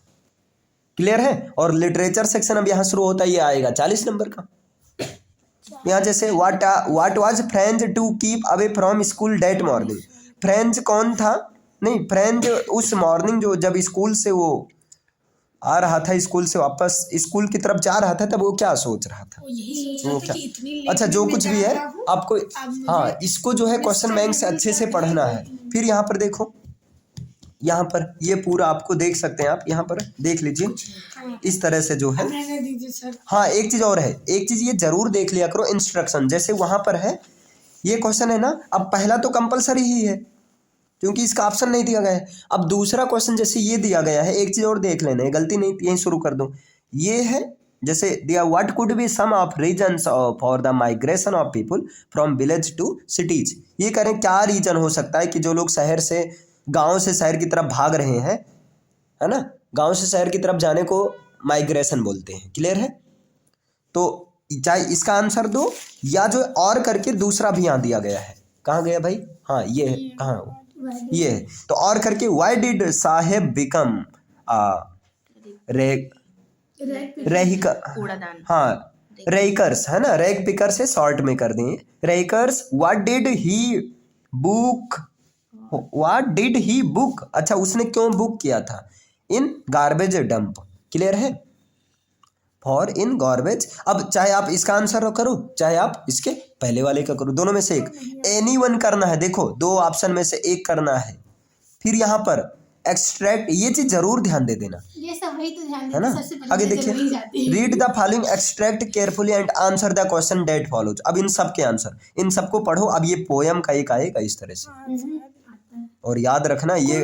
क्लियर है? और लिटरेचर सेक्शन अब यहाँ शुरू होता है, ये आएगा 40 नंबर का। यहाँ जैसे what was French to keep away from school that morning, French कौन था? नहीं, फ्रेंच उस मॉर्निंग जो जब स्कूल से वो आ रहा था, स्कूल से वापस स्कूल की तरफ जा रहा था, तब वो क्या सोच रहा था? वो क्या, अच्छा जो कुछ भी है आपको, हाँ, इसको जो है क्वेश्चन बैंक से अच्छे से पढ़ना है। फिर यहाँ पर देखो, यहाँ पर ये पूरा आपको देख सकते हैं, आप यहाँ पर देख लीजिए इस तरह से जो है। रहने दीजिए सर। हाँ एक चीज़ और है, एक चीज़ ये जरूर देख लिया करो इंस्ट्रक्शन, जैसे वहाँ पर है ये क्वेश्चन है ना, अब पहला तो कंपलसरी ही है क्योंकि इसका ऑप्शन नहीं दिया गया है। अब दूसरा क्वेश्चन जैसे ये दिया गया है, एक चीज़ और देख लेना है, गलती नहीं यहीं शुरू कर दो। ये है जैसे दिया what could be some of reasons for the migration of people from village to cities. ये करें क्या रीजन हो सकता है कि जो लोग शहर से गांव से शहर की तरफ भाग रहे हैं, है ना, गांव से शहर की तरफ जाने को माइग्रेशन बोलते हैं। क्लियर है? तो चाहे इसका आंसर दो या जो और करके दूसरा भी यहाँ दिया गया है, कहाँ गया भाई, हाँ ये है, कहाँ ये है, तो और करके व्हाई डिड साहेब बिकम रेहिक, हाँ रेकर्स है ना, रैग पिकर से शॉर्ट में कर दें रेकर्स। What did he book, what did he book, अच्छा उसने क्यों बुक किया था, इन गार्बेज डंप। क्लियर है? For in garbage. अब चाहे आप इसका आंसर करो चाहे आप इसके पहले वाले का करो, दोनों में से एक, एनी वन करना है। देखो दो ऑप्शन में से एक करना है। फिर यहाँ पर एक्सट्रैक्ट, ये चीज जरूर ध्यान दे देना, ये सब वही तो ध्यान है ना। देते सबसे पहले आगे नजर देखिए, वही जाती है। Read the following, extract carefully and answer the question that follows. अब इन सब के आंसर, इन सबको पढ़ो। अब ये पोयम का एक आएगा इस तरह से, और याद रखना ये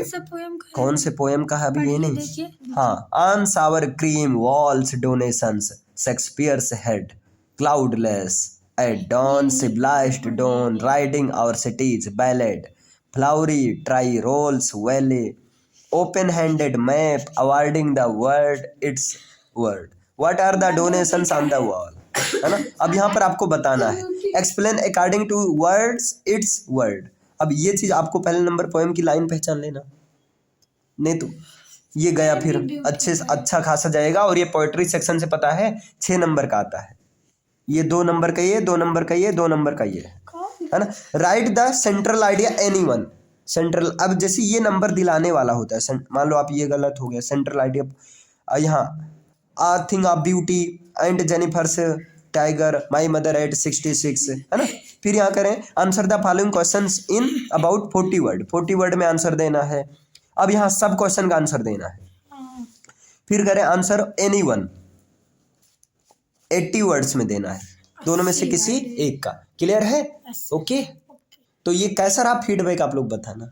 कौन से पोयम का है अभी ये नहीं। हाँ, on sour cream walls donations Shakespeare's head cloudless at dawn civilised dawn riding our cities ballad flowery try rolls valley open handed map awarding the word it's word what are the donations on the wall, है ना। अब यहाँ पर आपको बताना है explain according to words it's word. अब ये चीज आपको पहले नंबर पोएम की लाइन पहचान लेना, नहीं तो ये गया फिर अच्छे से अच्छा खासा जाएगा। और ये पोएट्री सेक्शन से पता है 6 नंबर का आता है, ये 2 नंबर का, ये 2 नंबर का, ये 2 नंबर का, ये है ना। Right the central idea any one, central, अब जैसे ये नंबर दिलाने वाला होता है, मान लो आप ये गलत हो गया, सेंट्रल आइडिया यहाँ a thing of beauty and Jennifer's tiger my mother at 66, है ना। फिर यहाँ करें answer the following questions in about 40 word, 40 word में आंसर देना है। अब यहाँ सब क्वेश्चन का आंसर देना है। फिर करें आंसर एनी वन, 80 वर्ड्स में देना है, दोनों में से किसी एक का। क्लियर है? ओके, तो ये कैसा रहा फीडबैक आप लोग बताना।